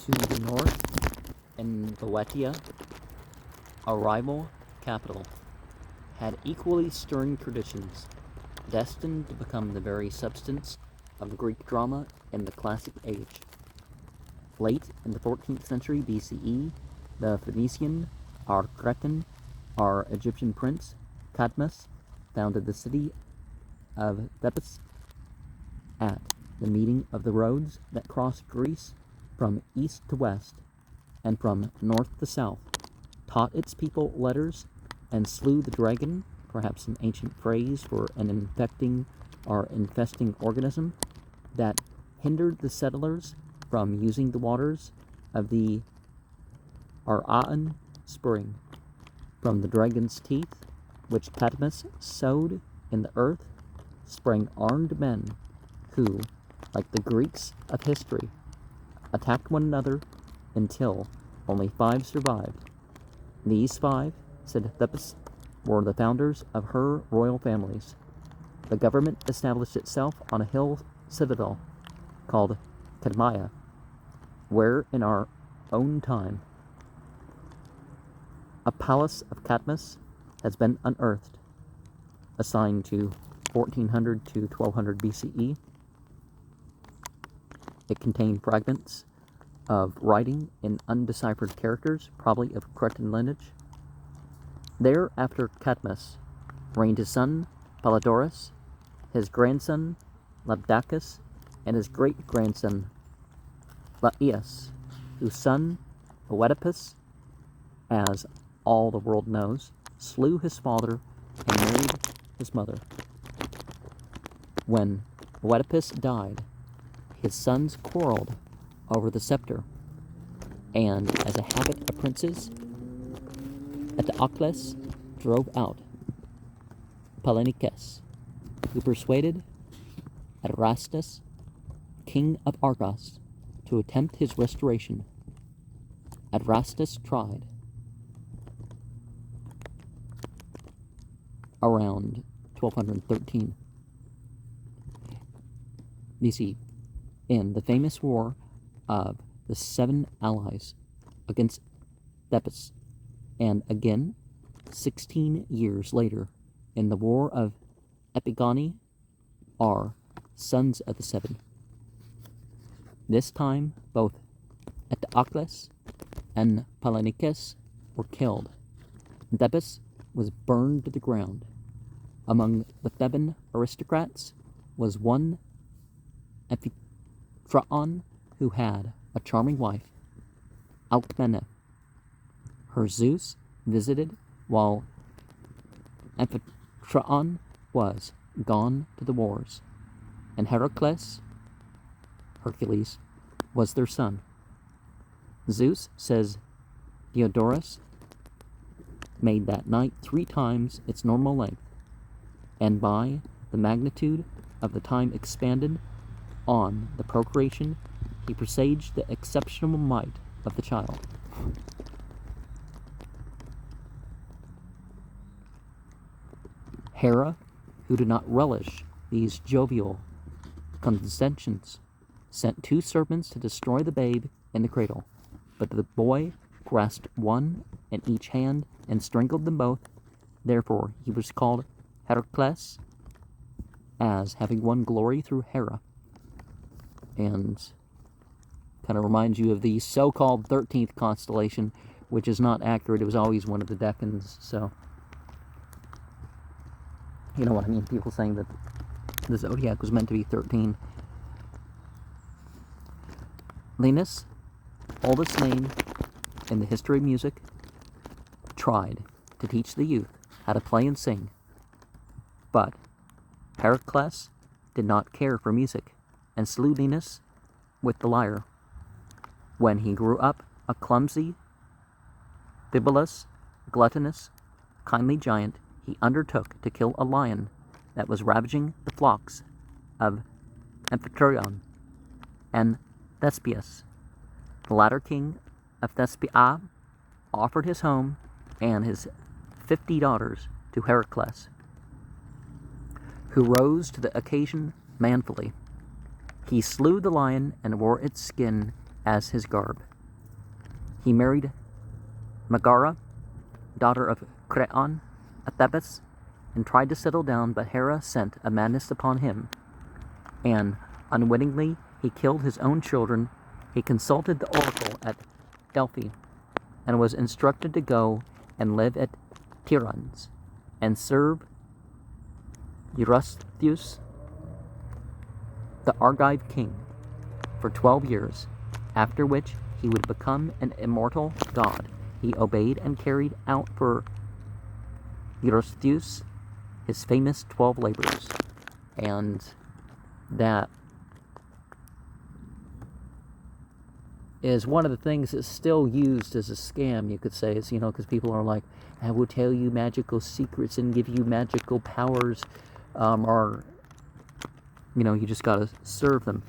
To the north, in Boeotia, a rival capital, had equally stirring traditions, destined to become the very substance of the Greek drama in the classic age. Late in the 14th century BCE, the Phoenician, our Cretan, our Egyptian prince, Cadmus, founded the city of Thebes at the meeting of the roads that crossed Greece from east to west and from north to south, taught its people letters, and slew the dragon, perhaps an ancient phrase for an infecting or infesting organism, that hindered the settlers from using the waters of the Araan spring. From the dragon's teeth, which Cadmus sowed in the earth, sprang armed men who, like the Greeks of history, attacked one another until only 5 survived. These 5, said Thebes, were the founders of her royal families. The government established itself on a hill citadel called Cadmea, where in our own time a palace of Cadmus has been unearthed, assigned to 1400 to 1200 BCE. It contained fragments of writing in undeciphered characters, probably of Cretan lineage. There, after Cadmus, reigned his son Polydorus, his grandson Labdacus, and his great-grandson Laius, whose son Oedipus, as all the world knows, slew his father and married his mother. When Oedipus died, his sons quarreled over the scepter, and as a habit of princes, Eteocles drove out Polynices, who persuaded Adrastus, king of Argos, to attempt his restoration. Adrastus tried. Around 1213 BC, in the famous war of the 7 allies against Thebes, and again 16 years later in the war of Epigoni, are sons of the 7. This time both Eteocles and Polynices were killed. Thebes was burned to the ground. Among the Theban aristocrats was one Amphitryon, who had a charming wife, Alcmene. Her Zeus visited while Amphitryon was gone to the wars, and Hercules was their son. Zeus, says Diodorus, made that night 3 times its normal length, and by the magnitude of the time expanded on the procreation, he presaged the exceptional might of the child. Hera, who did not relish these jovial condescensions, sent 2 serpents to destroy the babe in the cradle, but the boy grasped one in each hand and strangled them both. Therefore he was called Heracles, as having won glory through Hera. And kind of reminds you of the so-called 13th constellation, which is not accurate. It was always one of the decans, so you know what I mean. People saying that the zodiac was meant to be 13. Linus, oldest name in the history of music, tried to teach the youth how to play and sing, but Heracles did not care for music and slew Linus with the lyre. When he grew up, a clumsy, bibulous, gluttonous, kindly giant, he undertook to kill a lion that was ravaging the flocks of Amphitryon and Thespius. The latter king of Thespia offered his home and his 50 daughters to Heracles, who rose to the occasion manfully. He slew the lion and wore its skin as his garb. He married Megara, daughter of Creon, a Thebes, and tried to settle down, but Hera sent a madness upon him, and unwittingly he killed his own children. He consulted the oracle at Delphi, and was instructed to go and live at Tiryns, and serve Eurystheus, the Argive king, for 12 years, after which he would become an immortal god. He obeyed and carried out for Eurystheus his famous 12 labors, and that is one of the things that's still used as a scam, you could say, is, because people are like, I will tell you magical secrets and give you magical powers, or, you just gotta serve them.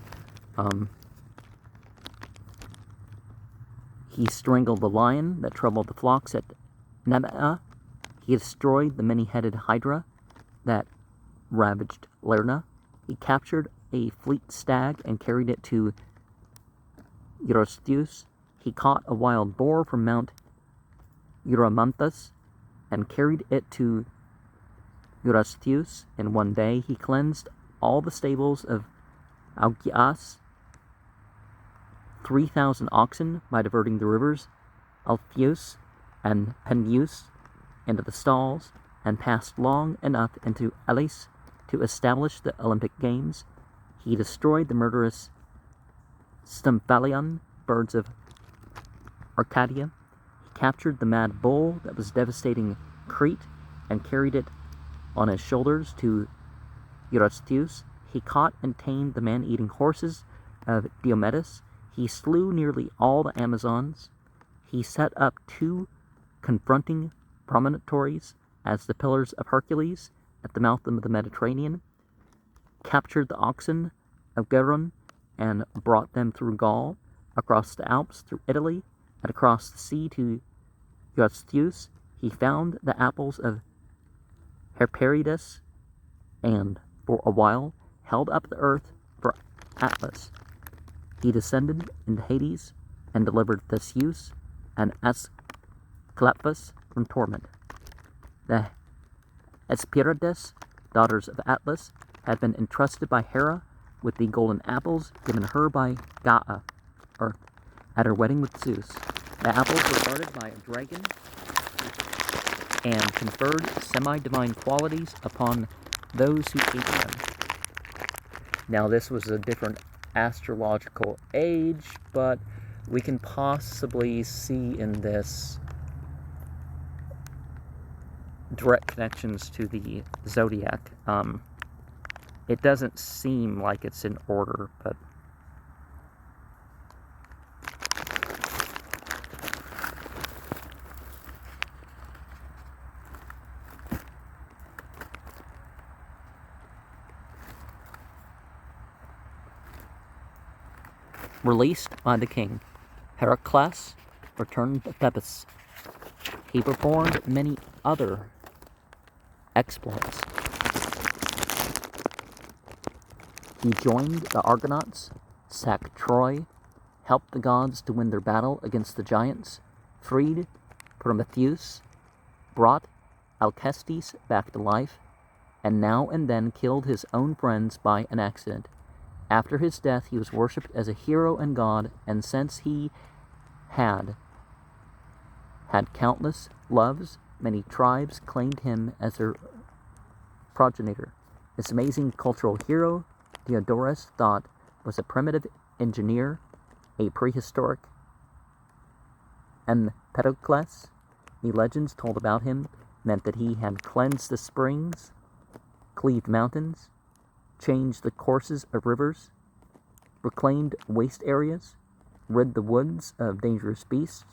He strangled the lion that troubled the flocks at Nemea. He destroyed the many-headed hydra that ravaged Lerna. He captured a fleet stag and carried it to Eurystheus. He caught a wild boar from Mount Erymanthus and carried it to Eurystheus. In one day he cleansed all the stables of Augias, 3,000 oxen, by diverting the rivers Alpheus and Pendeus into the stalls, and passed long enough into Elis to establish the Olympic Games. He destroyed the murderous Stymphalian birds of Arcadia. He captured the mad bull that was devastating Crete and carried it on his shoulders to Eurystheus. He caught and tamed the man-eating horses of Diomedes. He slew nearly all the Amazons. He set up 2 confronting promontories as the Pillars of Hercules at the mouth of the Mediterranean, captured the oxen of Geron and brought them through Gaul, across the Alps, through Italy, and across the sea to Eurystheus. He found the apples of Hesperides, and for a while held up the earth for Atlas. He descended into Hades and delivered Theseus and Asclepius from torment. The Hesperides, daughters of Atlas, had been entrusted by Hera with the golden apples given her by Gaia, Earth, at her wedding with Zeus. The apples were guarded by a dragon and conferred semi-divine qualities upon those who ate them. Now, this was a different astrological age, but we can possibly see in this direct connections to the zodiac. It doesn't seem like it's in order, but released by the king, Heracles returned to Thebes. He performed many other exploits. He joined the Argonauts, sacked Troy, helped the gods to win their battle against the giants, freed Prometheus, brought Alcestis back to life, and now and then killed his own friends by an accident. After his death, he was worshipped as a hero and god, and since he had countless loves, many tribes claimed him as their progenitor. This amazing cultural hero, Diodorus thought, was a primitive engineer, a prehistoric Empedocles. The legends told about him meant that he had cleansed the springs, cleaved mountains, changed the courses of rivers, reclaimed waste areas, rid the woods of dangerous beasts,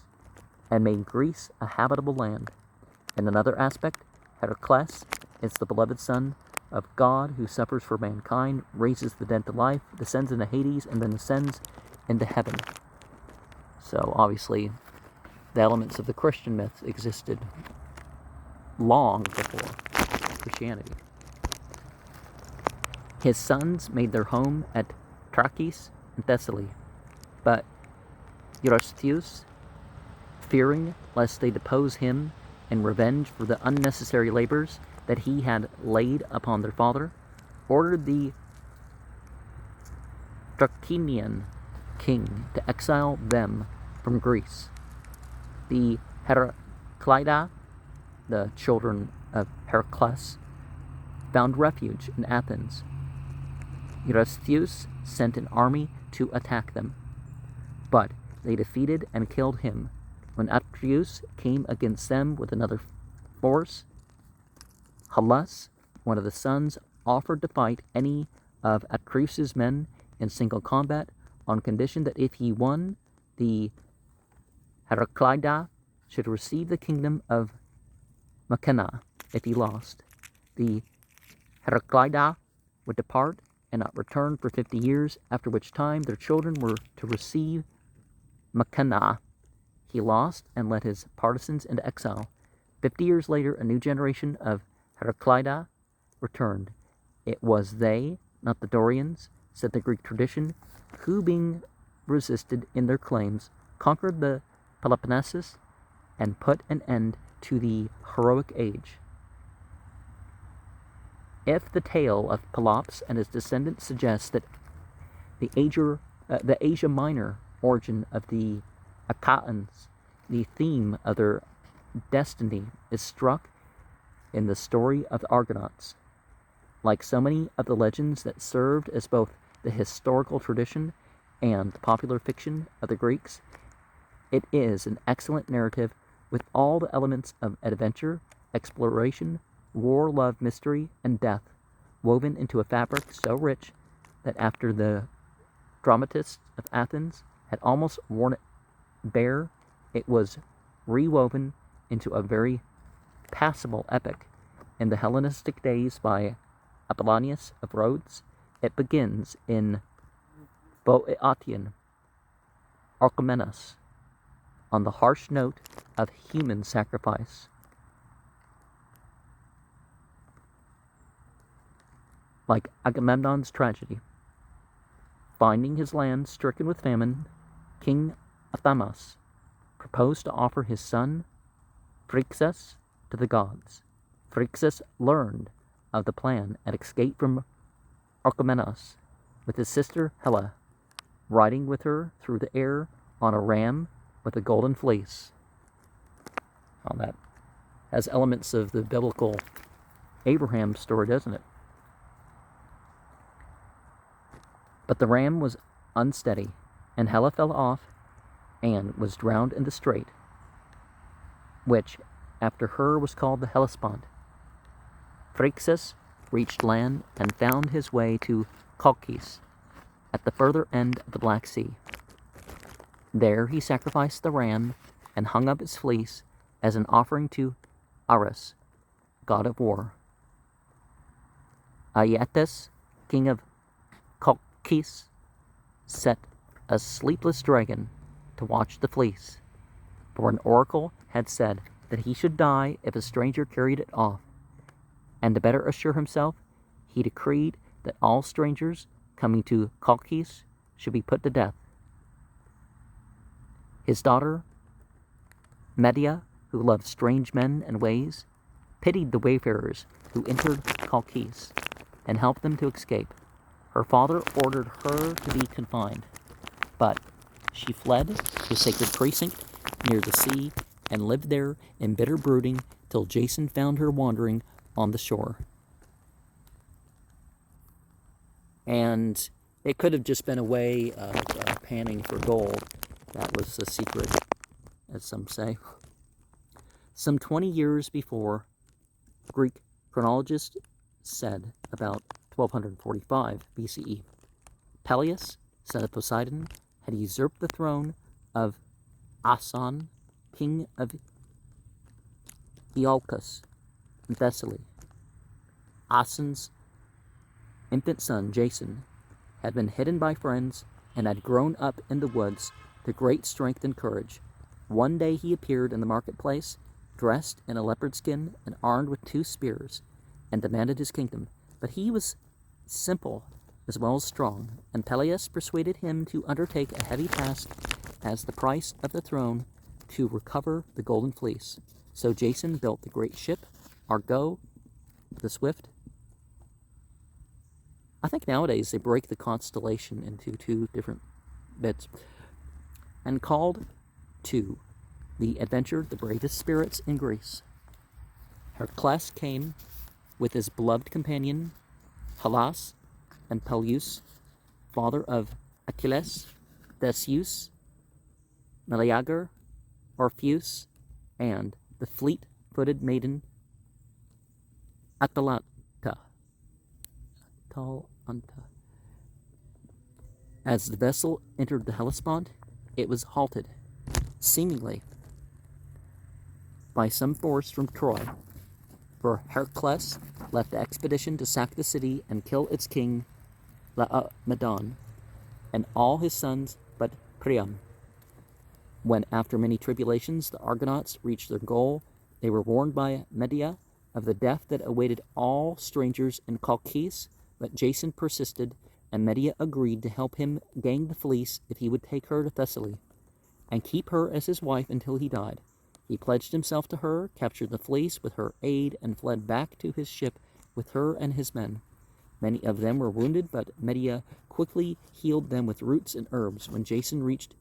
and made Greece a habitable land. In another aspect, Heracles is the beloved son of God who suffers for mankind, raises the dead to life, descends into Hades, and then ascends into heaven. So obviously, the elements of the Christian myth existed long before Christianity. His sons made their home at Trachis in Thessaly, but Eurystheus fearing lest they depose him in revenge for the unnecessary labors that he had laid upon their father, ordered the Trachinian king to exile them from Greece. The Heraclida, the children of Heracles, found refuge in Athens. Eurystheus sent an army to attack them, but they defeated and killed him. When Atreus came against them with another force, Hyllus, one of the sons, offered to fight any of Atreus' men in single combat on condition that if he won, the Heraclida should receive the kingdom of Mecana. If he lost, the Heraclida would depart and not return for 50 years, after which time their children were to receive Mecana. He lost and led his partisans into exile. 50 years later, a new generation of Heraclida returned. It was they, not the Dorians, said the Greek tradition, who, being resisted in their claims, conquered the Peloponnesus and put an end to the heroic age. If the tale of Pelops and his descendants suggests that the Asia Minor origin of the Achaeans, the theme of their destiny is struck in the story of the Argonauts. Like so many of the legends that served as both the historical tradition and the popular fiction of the Greeks, it is an excellent narrative with all the elements of adventure, exploration, war, love, mystery, and death, woven into a fabric so rich that after the dramatists of Athens had almost worn it bare, it was rewoven into a very passable epic. In the Hellenistic days by Apollonius of Rhodes, it begins in Boeotian Orchomenus, on the harsh note of human sacrifice. Like Agamemnon's tragedy. Finding his land stricken with famine, King Athamas proposed to offer his son Phrixus to the gods. Phrixus learned of the plan and escaped from Orchomenus with his sister Helle, riding with her through the air on a ram with a golden fleece. Oh, that has elements of the biblical Abraham story, doesn't it? But the ram was unsteady, and Helle fell off and was drowned in the strait, which after her was called the Hellespont. Phrixus reached land and found his way to Colchis, at the further end of the Black Sea. There he sacrificed the ram and hung up its fleece as an offering to Ares, god of war. Aeetes, king of Colchis, set a sleepless dragon to watch the fleece, for an oracle had said that he should die if a stranger carried it off, and to better assure himself, he decreed that all strangers coming to Colchis should be put to death. His daughter, Medea, who loved strange men and ways, pitied the wayfarers who entered Colchis and helped them to escape. Her father ordered her to be confined, but she fled to a sacred precinct near the sea and lived there in bitter brooding till Jason found her wandering on the shore. And it could have just been a way of panning for gold. That was the secret, as some say. Some 20 years before, Greek chronologists said about 1245 BCE, Peleus, son of Poseidon, had usurped the throne of Ason, king of Iolcus in Thessaly. Ason's infant son, Jason, had been hidden by friends and had grown up in the woods to great strength and courage. One day he appeared in the marketplace, dressed in a leopard skin and armed with 2 spears, and demanded his kingdom. But he was simple as well as strong, and Peleus persuaded him to undertake a heavy task as the price of the throne to recover the Golden Fleece. So Jason built the great ship, Argo, the Swift. I think nowadays they break the constellation into two different bits, and called to the adventure the bravest spirits in Greece. Heracles came with his beloved companion, Hellas and Peleus, father of Achilles, Theseus, Meleager, Orpheus, and the fleet-footed maiden Atalanta. As the vessel entered the Hellespont, it was halted, seemingly by some force from Troy, for Heracles left the expedition to sack the city and kill its king, Laomedon, and all his sons but Priam. When, after many tribulations, the Argonauts reached their goal, they were warned by Medea of the death that awaited all strangers in Colchis, but Jason persisted, and Medea agreed to help him gain the fleece if he would take her to Thessaly, and keep her as his wife until he died. He pledged himself to her, captured the fleece with her aid, and fled back to his ship with her and his men. Many of them were wounded, but Medea quickly healed them with roots and herbs. When Jason reached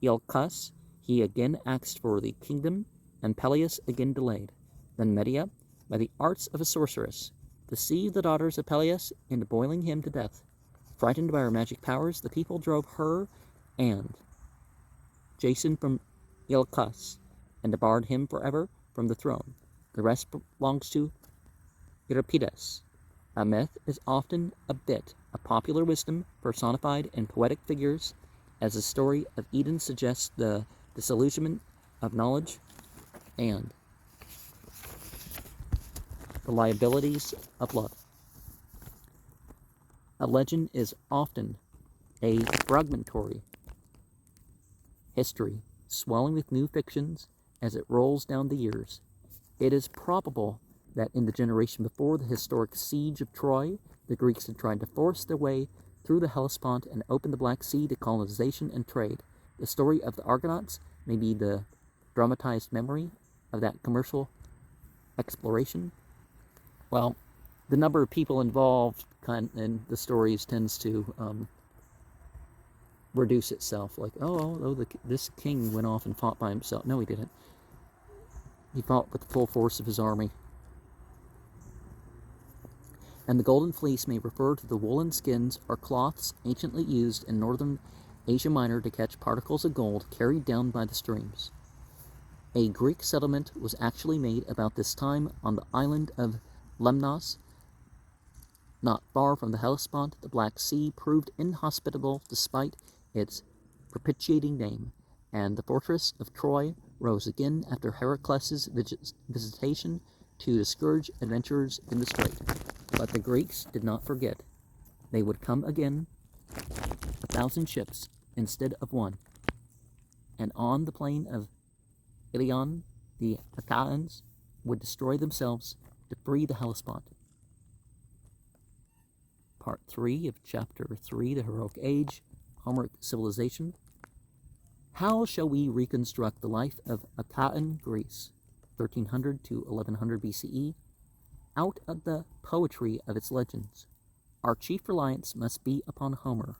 Iolcus, he again asked for the kingdom, and Peleus again delayed. Then Medea, by the arts of a sorceress, deceived the daughters of Peleus into boiling him to death. Frightened by her magic powers, the people drove her and Jason from Iolcus, and debarred him forever from the throne. The rest belongs to Euripides. A myth is often a bit of popular wisdom personified in poetic figures, as the story of Eden suggests the disillusionment of knowledge and the liabilities of love. A legend is often a fragmentary history, swelling with new fictions as it rolls down the years. It is probable that in the generation before the historic siege of Troy, the Greeks had tried to force their way through the Hellespont and open the Black Sea to colonization and trade. The story of the Argonauts may be the dramatized memory of that commercial exploration. Well, the number of people involved in the stories tends to reduce itself. Like, this king went off and fought by himself. No, he didn't. He fought with the full force of his army. And the Golden Fleece may refer to the woolen skins or cloths anciently used in northern Asia Minor to catch particles of gold carried down by the streams. A Greek settlement was actually made about this time on the island of Lemnos, not far from the Hellespont. The Black Sea proved inhospitable despite its propitiating name, and the fortress of Troy rose again after Heracles' visitation to discourage adventurers in the strait. But the Greeks did not forget. They would come again, 1,000 ships instead of one, and on the plain of Ilion, the Achaeans would destroy themselves to free the Hellespont. Part 3 of Chapter 3, The Heroic Age, Homeric Civilization. How shall we reconstruct the life of Achaean Greece, 1300 to 1100 BCE, out of the poetry of its legends? Our chief reliance must be upon Homer,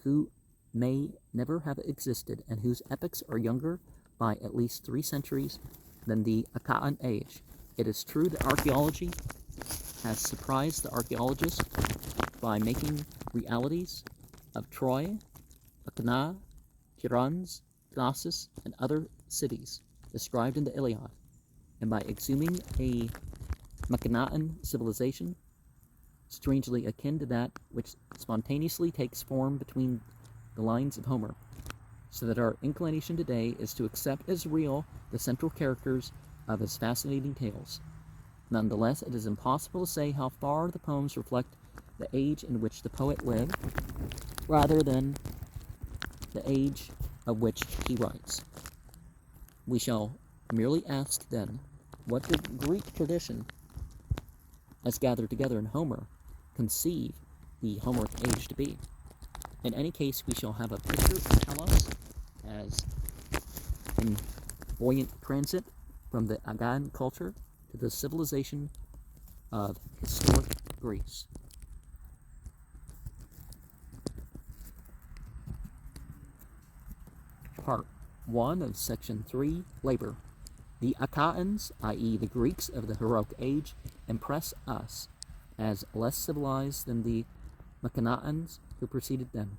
who may never have existed and whose epics are younger by at least 3 centuries than the Achaean age. It is true that archaeology has surprised the archaeologists by making realities of Troy, Achernar, Tiryns, Knossos, and other cities described in the Iliad, and by exhuming a Macedonian civilization strangely akin to that which spontaneously takes form between the lines of Homer, so that our inclination today is to accept as real the central characters of his fascinating tales. Nonetheless, it is impossible to say how far the poems reflect the age in which the poet lived, rather than the age of which he writes. We shall merely ask then, what did Greek tradition, as gathered together in Homer, conceive the Homeric age to be? In any case, we shall have a picture of Hellas as in buoyant transit from the Aegean culture to the civilization of historic Greece. Part 1 of Section 3, Labor. The Achaeans, i.e. the Greeks of the heroic age, impress us as less civilized than the Macedoниans who preceded them,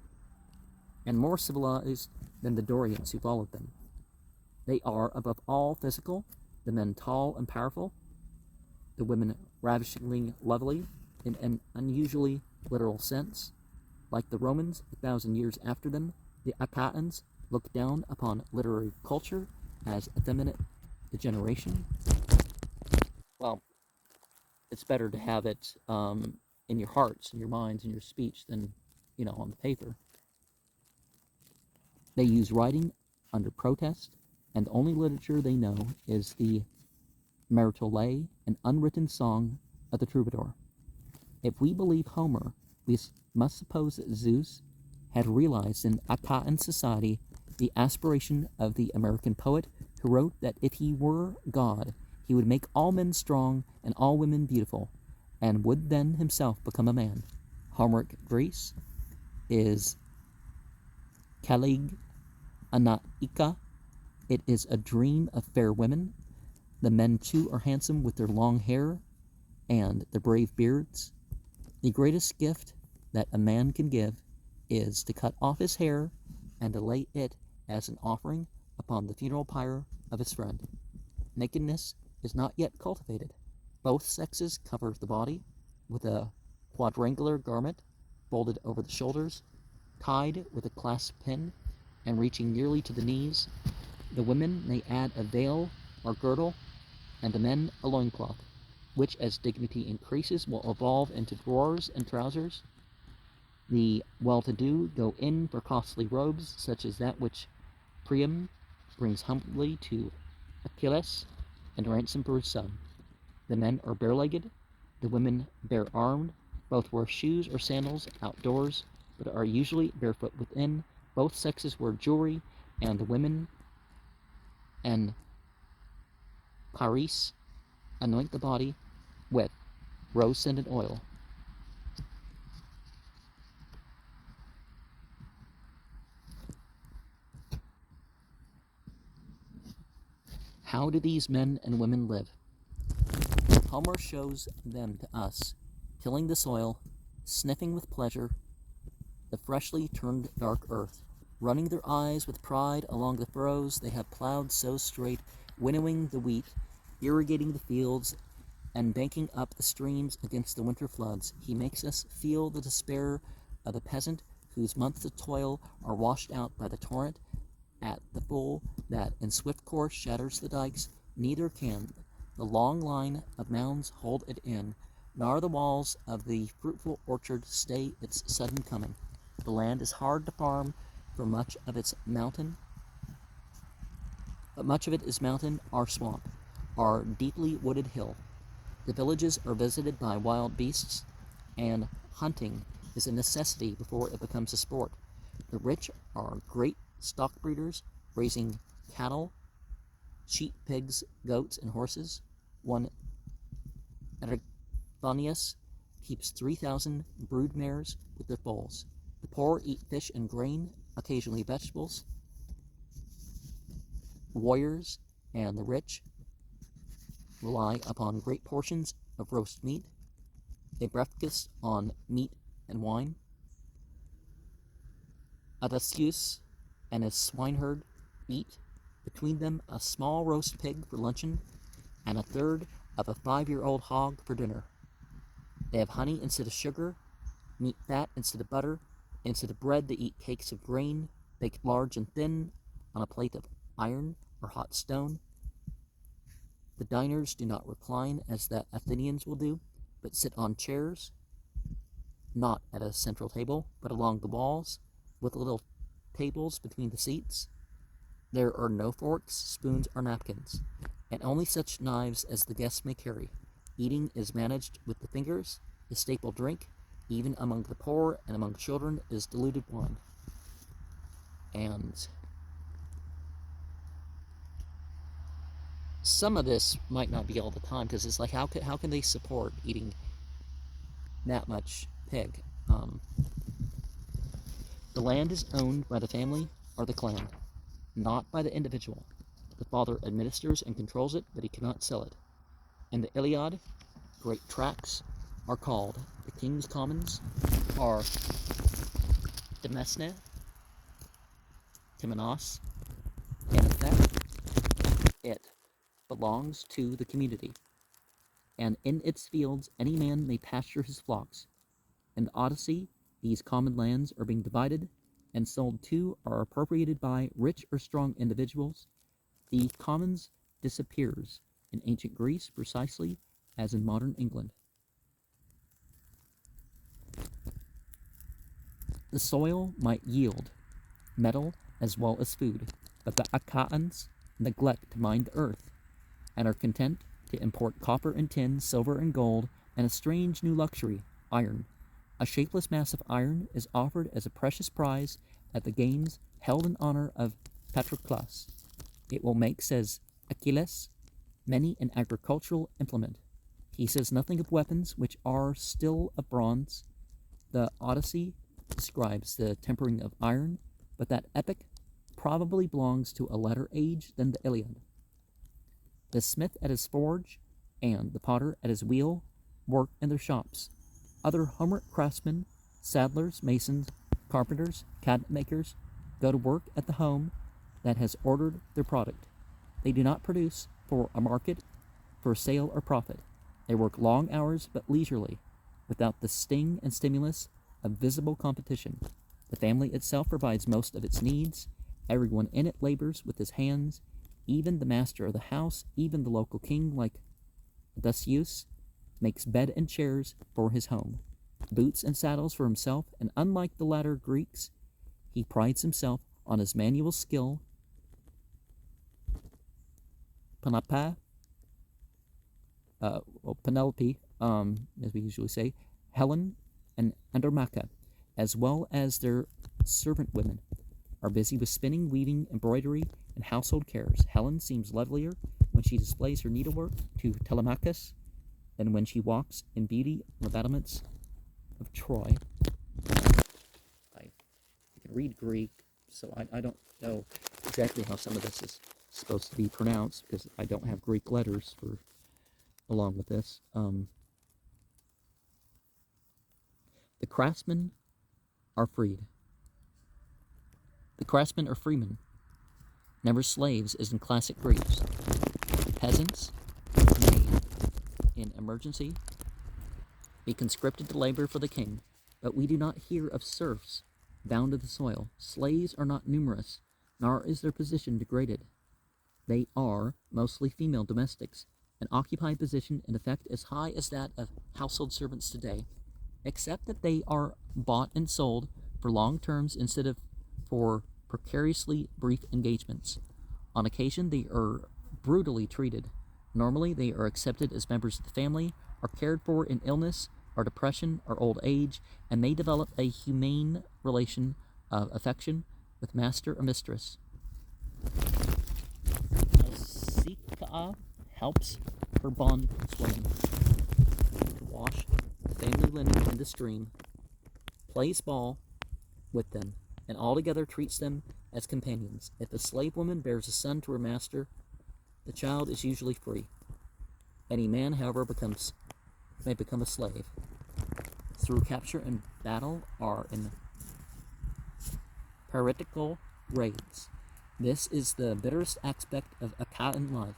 and more civilized than the Dorians who followed them. They are above all physical, the men tall and powerful, the women ravishingly lovely in an unusually literal sense. Like the Romans 1,000 years after them, the Achaeans looked down upon literary culture as effeminate degeneration. Well, it's better to have it in your hearts, in your minds, in your speech than, on the paper. They use writing under protest, and the only literature they know is the marital lay, an unwritten song of the troubadour. If we believe Homer, we must suppose that Zeus had realized in Achaean society the aspiration of the American poet who wrote that if he were God, he would make all men strong and all women beautiful, and would then himself become a man. Homeric Greece is Kalig Anaika. It is a dream of fair women. The men too are handsome with their long hair and their brave beards. The greatest gift that a man can give is to cut off his hair and to lay it as an offering upon the funeral pyre of his friend. Nakedness is not yet cultivated. Both sexes cover the body with a quadrangular garment folded over the shoulders, tied with a clasp pin, and reaching nearly to the knees. The women may add a veil or girdle, and the men a loincloth, which as dignity increases will evolve into drawers and trousers. The well-to-do go in for costly robes, such as that which Priam brings humbly to Achilles and ransom for his son. The men are bare-legged, the women bare-armed. Both wear shoes or sandals outdoors, but are usually barefoot within. Both sexes wear jewelry, and the women and Paris anoint the body with rose-scented oil. How do these men and women live? Homer shows them to us, tilling the soil, sniffing with pleasure the freshly turned dark earth, running their eyes with pride along the furrows they have plowed so straight, winnowing the wheat, irrigating the fields, and banking up the streams against the winter floods. He makes us feel the despair of the peasant whose months of toil are washed out by the torrent at the full that in swift course shatters the dikes. Neither can the long line of mounds hold it in, nor the walls of the fruitful orchard stay its sudden coming. The land is hard to farm, for much of it is mountain or swamp, or deeply wooded hill. The villages are visited by wild beasts, and hunting is a necessity before it becomes a sport. The rich are great stock breeders, raising cattle, sheep, pigs, goats, and horses. One Erythonius keeps 3,000 brood mares with their foals. The poor eat fish and grain, occasionally vegetables. Warriors and the rich rely upon great portions of roast meat. They breakfast on meat and wine. Odysseus and his swineherd eat between them a small roast pig for luncheon and a third of a 5-year-old hog for dinner. They have honey instead of sugar, meat fat instead of butter. Instead of bread, they eat cakes of grain, baked large and thin on a plate of iron or hot stone. The diners do not recline as the Athenians will do, but sit on chairs, not at a central table, but along the walls, with little tables between the seats. There are no forks, spoons, or napkins, and only such knives as the guests may carry. Eating is managed with the fingers. The staple drink, even among the poor and among children, is diluted wine. And some of this might not be all the time, because it's like, how can they support eating that much pig? The land is owned by the family or the clan, not by the individual. The father administers and controls it, but he cannot sell it. In the Iliad, great tracts are called. The king's commons are Demesne, Temenos, and in fact, it belongs to the community, and in its fields any man may pasture his flocks. In the Odyssey, these common lands are being divided and sold to or appropriated by rich or strong individuals. The commons disappears in ancient Greece precisely as in modern England. The soil might yield metal as well as food, but the Achaeans neglect to mine the earth and are content to import copper and tin, silver and gold, and a strange new luxury, iron. A shapeless mass of iron is offered as a precious prize at the games held in honor of Patroclus. It will make, says Achilles, many an agricultural implement. He says nothing of weapons, which are still of bronze. The Odyssey describes the tempering of iron, but that epic probably belongs to a later age than the Iliad. The smith at his forge and the potter at his wheel work in their shops. Other Homeric craftsmen, saddlers, masons, carpenters, cabinet makers go to work at the home that has ordered their product. They do not produce for a market, for sale or profit. They work long hours but leisurely, without the sting and stimulus of visible competition. The family itself provides most of its needs. Everyone in it labors with his hands, even the master of the house, even the local king, like Odysseus, makes bed and chairs for his home, boots and saddles for himself, and unlike the latter Greeks, he prides himself on his manual skill. Penelope, as we usually say, Helen, and Andromache, as well as their servant women, are busy with spinning, weaving, embroidery, and household cares. Helen seems lovelier when she displays her needlework to Telemachus than when she walks in beauty on the battlements of Troy. I can read Greek, so I don't know exactly how some of this is supposed to be pronounced, because I don't have Greek letters for along with this. The craftsmen are freed. The craftsmen are freemen, never slaves as in classic Greece. Peasants may, in emergency, be conscripted to labor for the king, but we do not hear of serfs bound to the soil. Slaves are not numerous, nor is their position degraded. They are mostly female domestics, and occupy a position in effect as high as that of household servants today, except that they are bought and sold for long terms instead of for precariously brief engagements. On occasion, they are brutally treated. Normally, they are accepted as members of the family, are cared for in illness or depression or old age, and may develop a humane relation of affection with master or mistress. Sika helps her bondswoman to wash family linen in the stream, plays ball with them, and altogether treats them as companions. If a slave woman bears a son to her master, the child is usually free. Any man, however, may become a slave through capture and battle or in piratical raids. This is the bitterest aspect of Achaean life.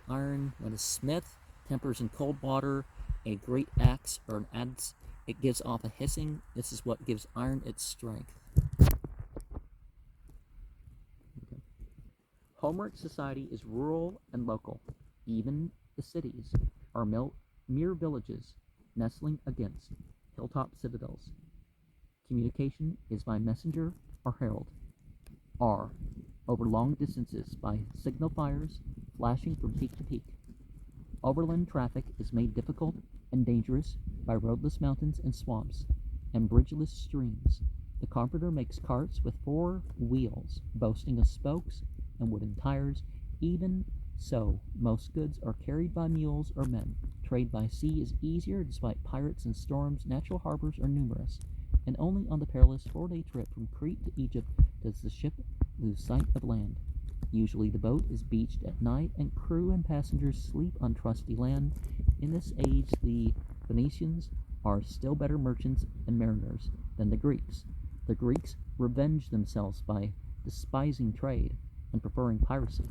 Iron, when a smith tempers in cold water a great axe or an adze, it gives off a hissing. This is what gives iron its strength. Okay. Homeric society is rural and local. Even the cities are mere villages nestling against hilltop citadels. Communication is by messenger or herald, or over long distances by signal fires flashing from peak to peak. Overland traffic is made difficult and dangerous by roadless mountains and swamps and bridgeless streams. The carpenter makes carts with 4 wheels, boasting of spokes and wooden tires, Even so, most goods are carried by mules or men. Trade by sea is easier despite pirates and storms. Natural harbors are numerous, and only on the perilous 4-day trip from Crete to Egypt does the ship lose sight of land. Usually the boat is beached at night, and crew and passengers sleep on trusty land. In this age, the Phoenicians are still better merchants and mariners than the Greeks. The Greeks revenge themselves by despising trade and preferring piracy.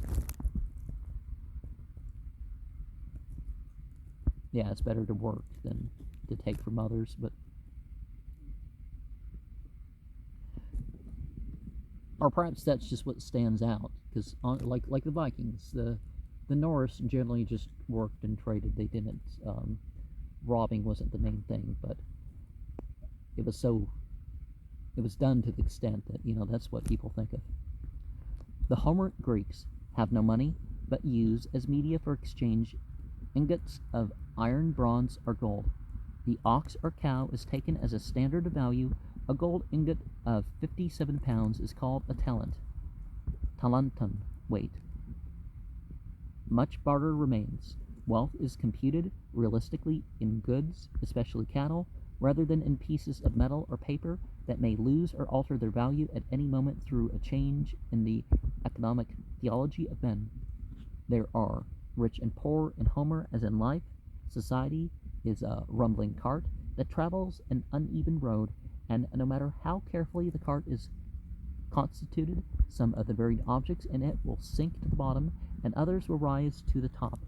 Yeah, it's better to work than to take from others, but or perhaps that's just what stands out, because like the Vikings, the Norse generally just worked and traded. They didn't robbing wasn't the main thing, but it was done to the extent that that's what people think of. The Homeric Greeks have no money, but use as media for exchange ingots of iron, bronze, or gold. The ox or cow is taken as a standard of value. A gold ingot of 57 pounds is called a talent, talenton weight. Much barter remains. Wealth is computed realistically in goods, especially cattle, rather than in pieces of metal or paper that may lose or alter their value at any moment through a change in the economic theology of men. There are rich and poor in Homer as in life. Society is a rumbling cart that travels an uneven road, and no matter how carefully the cart is constituted, some of the varied objects in it will sink to the bottom, and others will rise to the top.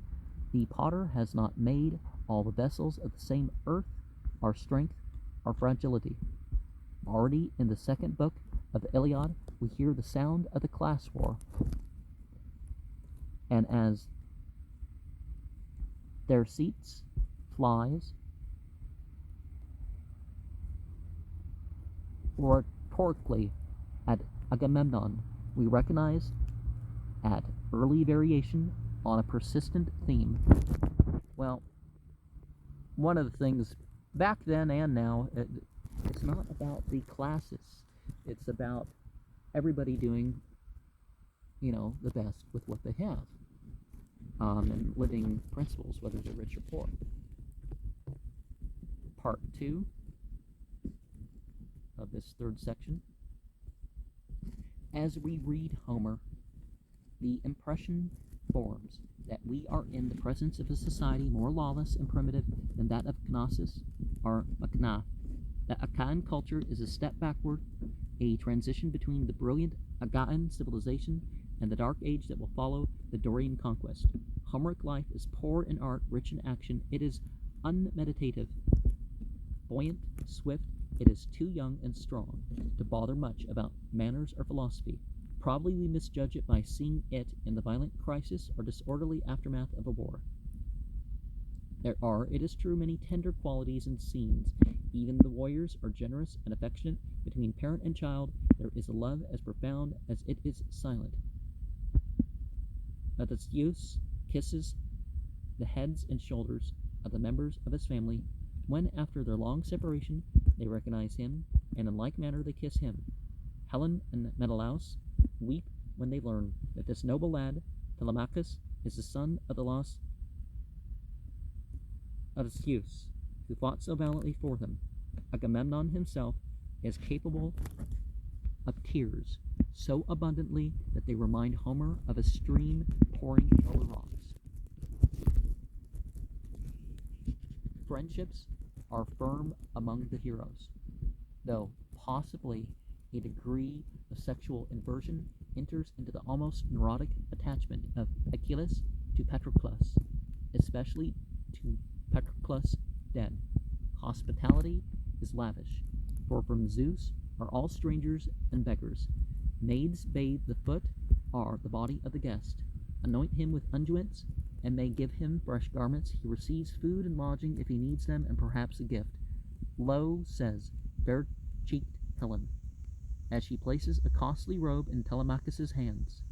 The potter has not made all the vessels of the same earth, our strength, our fragility. Already in the second book of the Iliad, we hear the sound of the class war, and as their seats flies rhetorically at Agamemnon, we recognize at early variation on a persistent theme. Well, one of the things back then and now, it's not about the classes. It's about everybody doing, the best with what they have, and living principles, whether they're rich or poor. Part 2 of this third section. As we read Homer, the impression forms that we are in the presence of a society more lawless and primitive than that of Knossos or Mackinac. That Achaean culture is a step backward, a transition between the brilliant Achaean civilization and the dark age that will follow the Dorian conquest. Homeric life is poor in art, rich in action. It is unmeditative, buoyant, swift. It is too young and strong to bother much about manners or philosophy. Probably we misjudge it by seeing it in the violent crisis or disorderly aftermath of a war. There are, it is true, many tender qualities in scenes. Even the warriors are generous and affectionate. Between parent and child, there is a love as profound as it is silent. Odysseus kisses the heads and shoulders of the members of his family when, after their long separation, they recognize him, and in like manner they kiss him. Helen and Menelaus weep when they learn that this noble lad, Telemachus, is the son of the lost Odysseus, who fought so valiantly for them. Agamemnon himself is capable of tears so abundantly that they remind Homer of a stream pouring over rocks. Friendships are firm among the heroes, though possibly a degree of sexual inversion enters into the almost neurotic attachment of Achilles to Patroclus, especially to Patroclus dead. Hospitality is lavish, for from Zeus are all strangers and beggars. Maids bathe the foot or the body of the guest, anoint him with unguents, and may give him fresh garments. He receives food and lodging if he needs them, and perhaps a gift. Lo, says fair-cheeked Helen, as she places a costly robe in Telemachus's hands,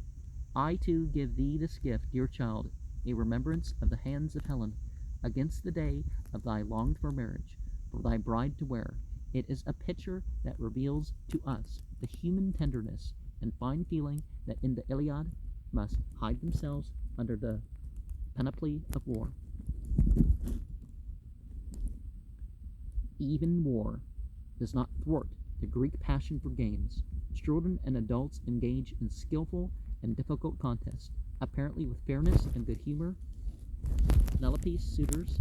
I too give thee this gift, dear child, a remembrance of the hands of Helen, against the day of thy longed-for marriage, for thy bride to wear. It is a picture that reveals to us the human tenderness and fine feeling that in the Iliad must hide themselves under the panoply of war. Even war does not thwart the Greek passion for games. Children and adults engage in skillful and difficult contests, apparently with fairness and good humor. Penelope's suitors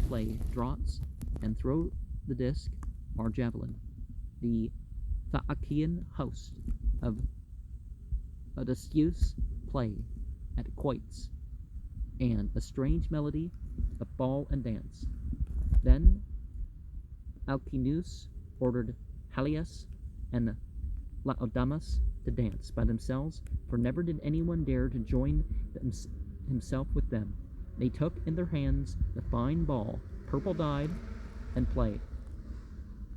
play draughts and throw the disc or javelin. The Phaeacian host of Odysseus play at quoits, and a strange melody of ball and dance. Then Alcinous ordered Halius and Laodamas to dance by themselves, for never did anyone dare to join himself with them. They took in their hands the fine ball, purple dyed, and played.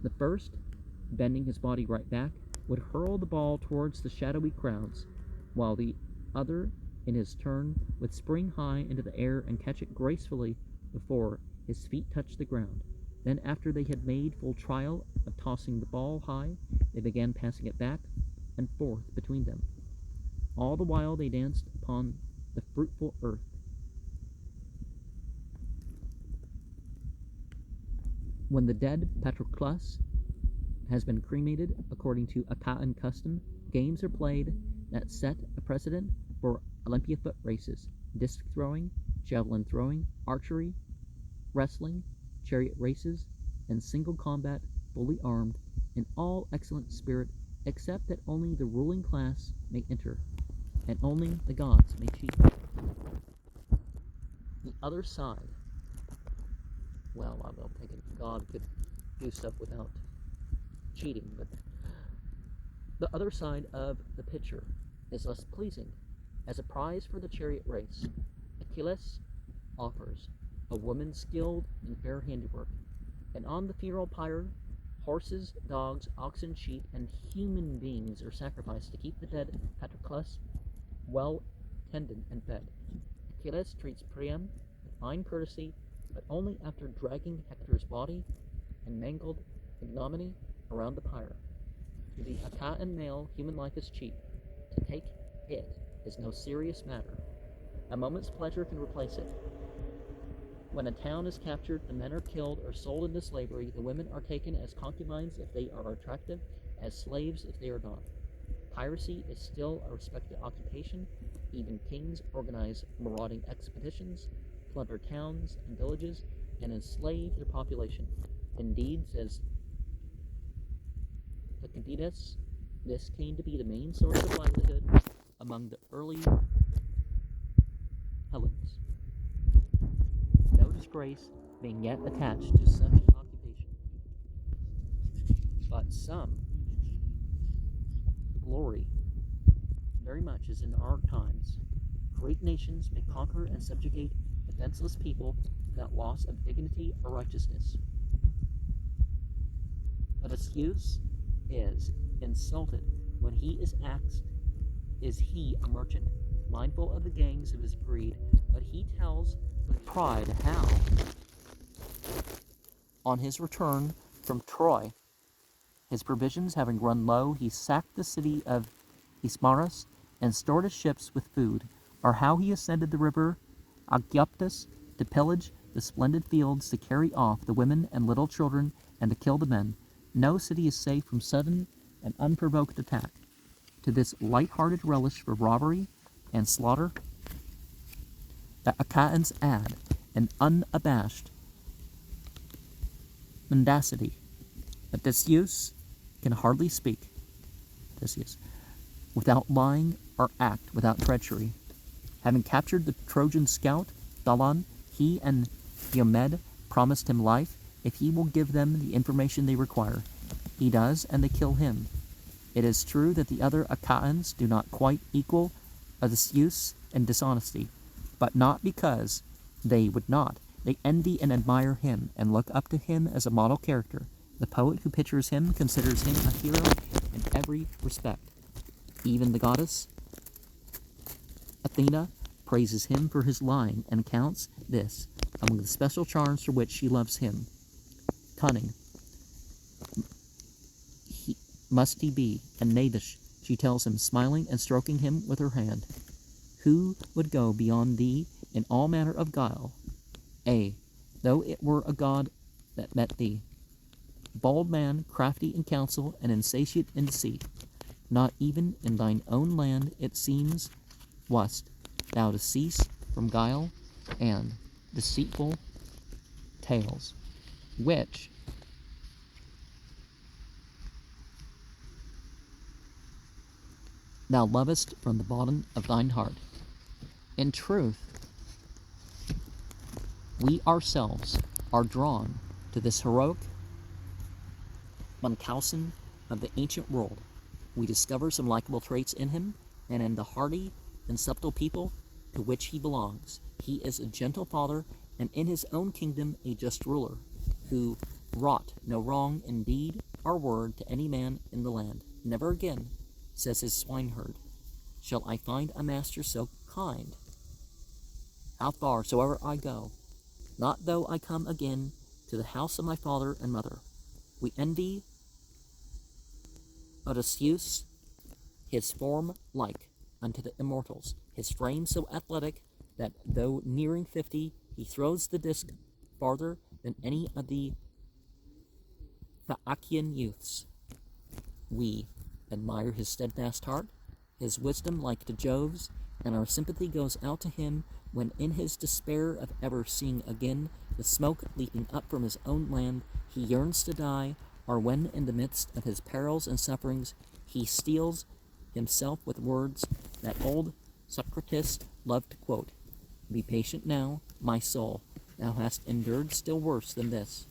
The first, bending his body right back, would hurl the ball towards the shadowy crowds, while the other, in his turn, would spring high into the air and catch it gracefully before his feet touched the ground. Then, after they had made full trial of tossing the ball high, they began passing it back and forth between them. All the while they danced upon the fruitful earth. When the dead Patroclus has been cremated according to Achaean custom, games are played that set a precedent for Olympia foot races, disc throwing, javelin throwing, archery, wrestling, chariot races, and single combat, fully armed, in all excellent spirit, except that only the ruling class may enter, and only the gods may cheat. The other side, well, I don't think God could do stuff without cheating, but the other side of the picture is less pleasing. As a prize for the chariot race, Achilles offers a woman skilled in fair handiwork, and on the funeral pyre, horses, dogs, oxen, sheep, and human beings are sacrificed to keep the dead Patroclus well tended and fed. Achilles treats Priam with fine courtesy, but only after dragging Hector's body in mangled ignominy around the pyre. To the Achaean male, human life is cheap. To take it is no serious matter. A moment's pleasure can replace it. When a town is captured, the men are killed or sold into slavery. The women are taken as concubines if they are attractive, as slaves if they are not. Piracy is still a respected occupation. Even kings organize marauding expeditions, plunder towns and villages, and enslave their population. Indeed, says Thucydides, this came to be the main source of livelihood among the early Hellenes. No disgrace being yet attached to such occupation, but some glory very much as in our times. Great nations may conquer and subjugate defenseless people without loss of dignity or righteousness. Odysseus is insulted when he is asked, is he a merchant? Mindful of the gangs of his breed, but he tells with pride how, on his return from Troy, his provisions having run low, he sacked the city of Ismarus and stored his ships with food, or how he ascended the river Aegyptus to pillage the splendid fields, to carry off the women and little children, and to kill the men. No city is safe from sudden and unprovoked attack. To this light-hearted relish for robbery and slaughter, the Achaeans add an unabashed mendacity. Odysseus can hardly speak, without lying or act without treachery. Having captured the Trojan scout, Dolon, he and Diomed promised him life if he will give them the information they require. He does, and they kill him. It is true that the other Achaeans do not quite equal Odysseus in dishonesty, but not because they would not. They envy and admire him, and look up to him as a model character. The poet who pictures him considers him a hero in every respect. Even the goddess Athena praises him for his lying, and counts this among the special charms for which she loves him. Cunning must he be, and knavish, she tells him, smiling and stroking him with her hand. Who would go beyond thee in all manner of guile? Though it were a god that met thee, bold man, crafty in counsel, and insatiate in deceit. Not even in thine own land, it seems, wast thou to cease from guile and deceitful tales, which thou lovest from the bottom of thine heart. In truth, we ourselves are drawn to this heroic Munchausen of the ancient world. We discover some likable traits in him, and in the hardy and subtle people to which he belongs. He is a gentle father, and in his own kingdom a just ruler, who wrought no wrong in deed or word to any man in the land. Never again, says his swineherd, shall I find a master so kind. How far soever I go, not though I come again to the house of my father and mother. We envy Odysseus, his form like unto the immortals, his frame so athletic that though nearing 50, he throws the disc farther than any of the Phaeacian youths. We admire his steadfast heart, his wisdom like to Jove's, and our sympathy goes out to him when in his despair of ever seeing again the smoke leaping up from his own land, he yearns to die, or when in the midst of his perils and sufferings he steels himself with words that old Socrates loved to quote. Be patient now, my soul, thou hast endured still worse than this.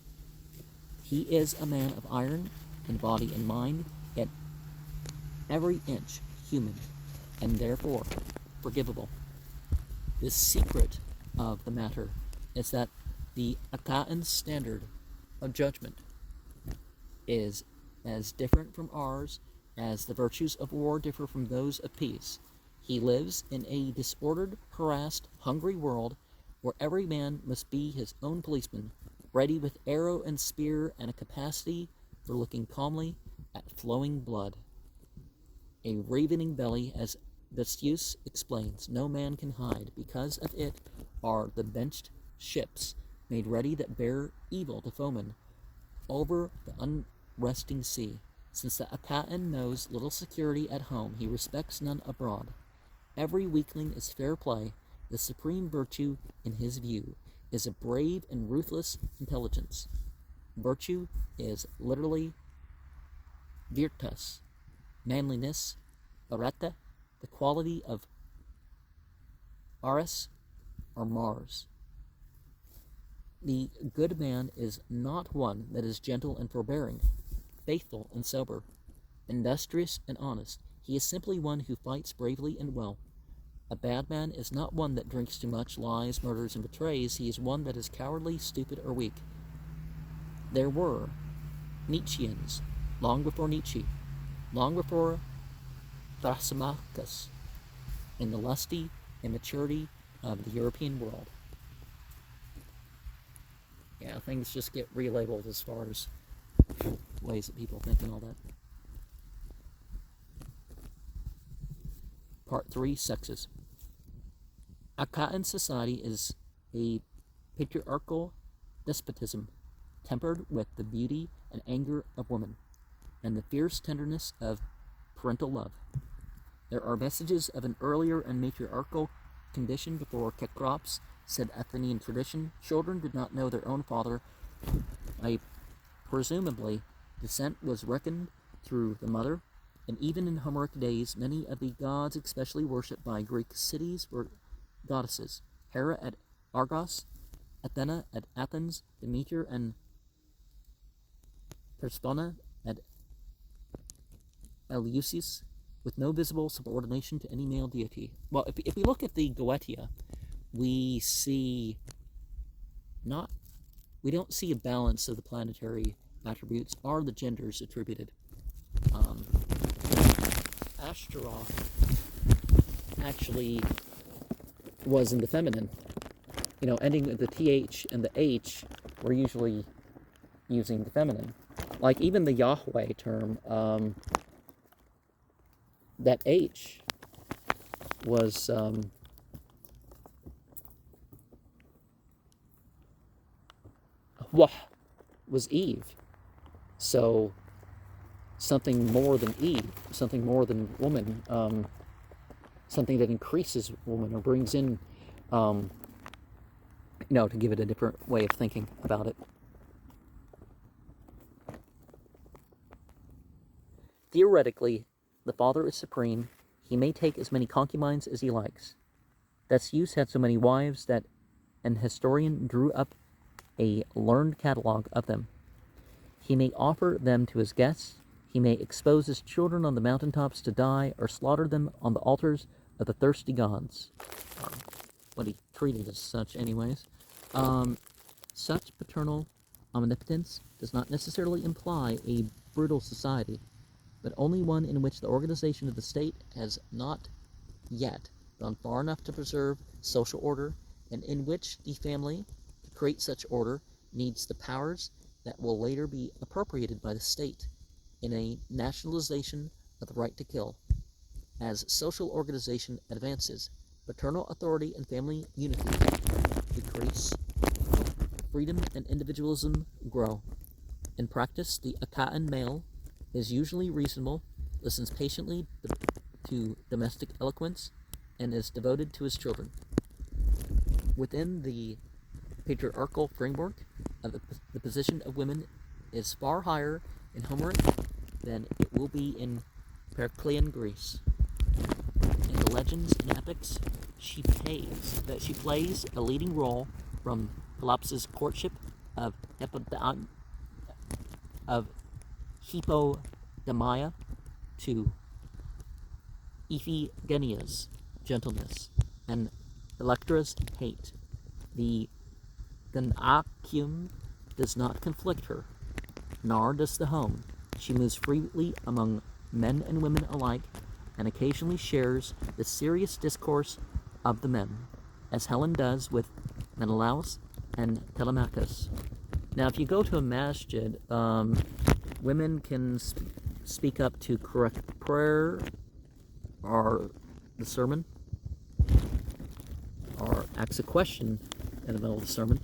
He is a man of iron in body and mind, yet every inch human, and therefore forgivable. The secret of the matter is that the Achaean standard of judgment is as different from ours as the virtues of war differ from those of peace. He lives in a disordered, harassed, hungry world where every man must be his own policeman, ready with arrow and spear and a capacity for looking calmly at flowing blood. A ravening belly, as Odysseus explains, no man can hide. Because of it are the benched ships made ready that bear evil to foemen over the unresting sea. Since the Achaean knows little security at home, he respects none abroad. Every weakling is fair play. The supreme virtue, in his view, is a brave and ruthless intelligence. Virtue is literally virtus, manliness, arete, the quality of Ares or Mars. The good man is not one that is gentle and forbearing, faithful and sober, industrious and honest. He is simply one who fights bravely and well. A bad man is not one that drinks too much, lies, murders, and betrays. He is one that is cowardly, stupid, or weak. There were Nietzscheans long before Nietzsche, long before Thrasymachus, in the lusty immaturity of the European world. Yeah, things just get relabeled as far as ways that people think and all that. Part 3, Sexes. Achaean society is a patriarchal despotism, tempered with the beauty and anger of woman, and the fierce tenderness of parental love. There are vestiges of an earlier and matriarchal condition before Cecrops, said Athenian tradition. Children did not know their own father. Presumably, descent was reckoned through the mother, and even in Homeric days, many of the gods, especially worshipped by Greek cities, were goddesses. Hera at Argos, Athena at Athens, Demeter and Persephone at Eleusis, with no visible subordination to any male deity. Well, if we look at the Goetia, we don't see a balance of the planetary attributes or the genders attributed. Ashtaroth actually was in the feminine. Ending with the TH and the H, we're usually using the feminine. Like even the Yahweh term, that H was Wah was Eve. So something more than Eve, something more than woman, something that increases woman or brings in, to give it a different way of thinking about it. Theoretically, the father is supreme. He may take as many concubines as he likes. Thesseus had so many wives that an historian drew up a learned catalog of them. He may offer them to his guests. He may expose his children on the mountaintops to die, or slaughter them on the altars of the thirsty gods. What he treated as such, anyways. Such paternal omnipotence does not necessarily imply a brutal society, but only one in which the organization of the state has not yet gone far enough to preserve social order, and in which the family, to create such order, needs the powers that will later be appropriated by the state in a nationalization of the right to kill. As social organization advances, paternal authority and family unity decrease, freedom and individualism grow. In practice, the Achaean male is usually reasonable, listens patiently to domestic eloquence, and is devoted to his children. Within the patriarchal framework, the position of women is far higher in Homeric than it will be in Periclean Greece. In the legends and epics, she plays a leading role from Pelops' courtship of Hippodamia to Iphigenia's gentleness and Electra's hate. The Gunnacium does not conflict her, nor does the home. She moves freely among men and women alike, and occasionally shares the serious discourse of the men, as Helen does with Menelaus and Telemachus. Now, if you go to a masjid, women can speak up to correct prayer or the sermon, or ask a question in the middle of the sermon.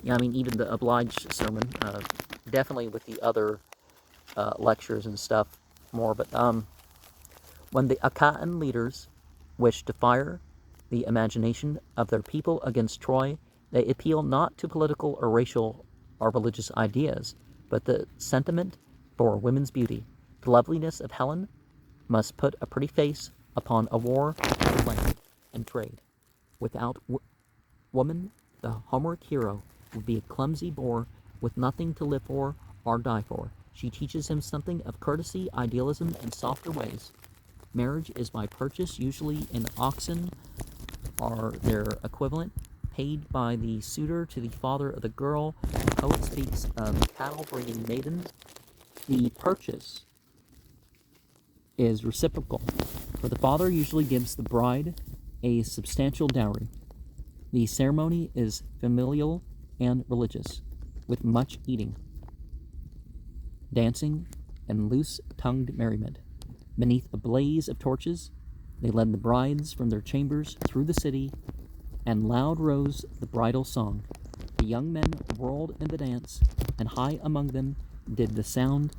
Yeah, I mean, even the obliged sermon, definitely with the other lectures and stuff more, but when the Achaean leaders wish to fire the imagination of their people against Troy, they appeal not to political or racial or religious ideas, but the sentiment for women's beauty. The loveliness of Helen must put a pretty face upon a war for land and trade. Without woman, the Homeric hero would be a clumsy boor with nothing to live for or die for. She teaches him something of courtesy, idealism, and softer ways. Marriage is by purchase, usually in oxen or their equivalent, paid by the suitor to the father of the girl. The poet speaks of cattle-breeding maidens. The purchase is reciprocal, for the father usually gives the bride a substantial dowry. The ceremony is familial and religious, with much eating, dancing, and loose-tongued merriment. Beneath a blaze of torches, they led the brides from their chambers through the city, and loud rose the bridal song. The young men whirled in the dance, and high among them did the sound